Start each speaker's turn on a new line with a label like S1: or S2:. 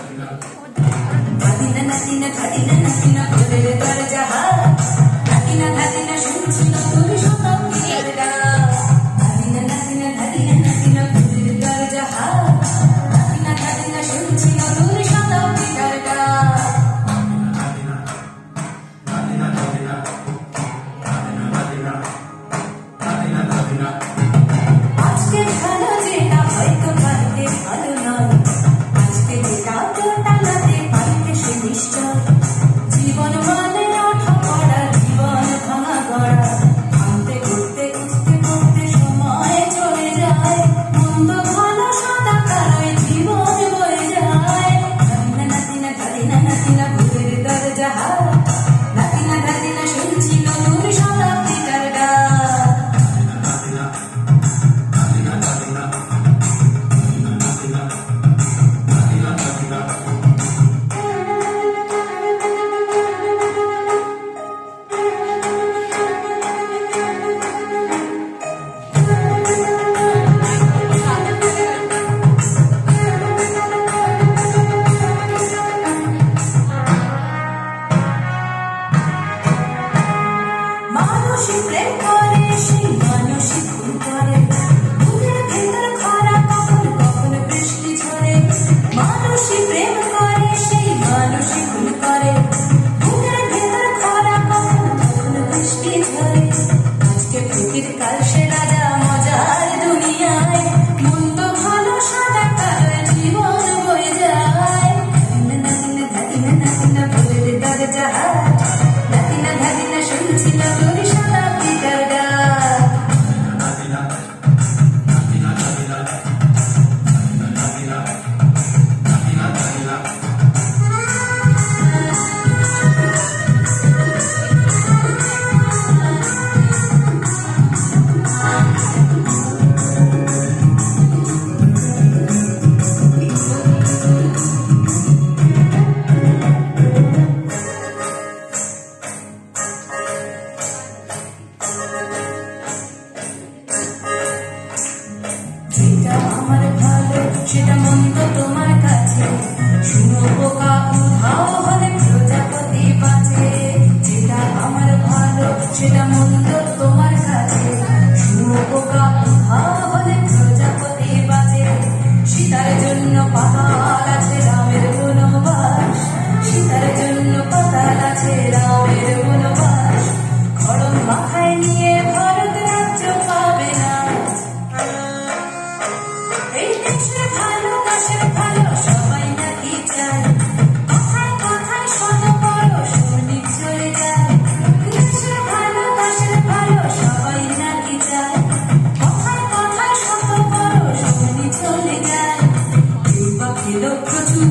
S1: ধাদিনা নাদিনা ধাদিনা নাদিনা ভোরের দরজা ধাদিনা ধাদিনা শুনছি নতুন শতাব্দীর গান ধাদিনা নাদিনা ধাদিনা নাদিনা ভোরের দরজা ধাদিনা ধাদিনা শুনছি নতুন শতাব্দীর গান আজকে ভালো যেটা হয়তো কালকে ভালো নয় আজকে যেটা তো টানাতে পারবে সে নিশ্চয় জীবন মানে ওঠা পড়া জীবন ভাঙা গড়া ভাঙতে ঘুরতে উঠতে পড়তে সময় চলে যায় মন্দ ভালো সাদা কালোয় জীবন বয়ে যায় ধাদিনা নাদিনা ধাদিনা নাদিনা ভোরের দরজা ধাদিনা ধাদিনা শুনছি নতুন শতাব্দীর গান মানুষই প্রেম করে সেই মানুষই ভুল করে বুকের ভেতর খরা কখন কখন বৃষ্টি ঝরে মানুষই প্রেম করে সেই মানুষই ভুল করে বুকের ভেতর খরা কখন কখন বৃষ্টি ঝরে আজকে ফকির কাল সে রাজা মজার দুনিয়ায় মন্দ ভালো সাদা কালো জীবন বয়ে যায় ধাদিনা ধাদিনা ধাদিনা ভোরের দরজা ধাদিনা ধাদিনা শুনছি নতুন শতাব্দীর গান যেটা আমার ভালো সেটা মন্দ তোমার কাছে শুনো পোকা উধাও হলে প্রজাপতি বাঁচে যেটা আমার ভালো সেটা মন্দ তোমার কাছে শুনো পোকা উধাও হলে প্রজাপতি বাঁচে সীতার জন্য পাতাল আছে রামের বনবাস সীতার জন্য পাতাল আছে রামের বনবাস খড়ম মাথায় নিয়ে ভারত রাজ্য পাবে না এই দেশে ভালো দেশের ভালো সবাই নাকি চায় কথায় কথায় শত বড় সৈনিক চলে যায় দেশে ভালো দেশের ভালো সবাই নাকি চায় কথায় কথায় শত বড় সৈনিক চলে যায় এই পাখিরও প্রচুর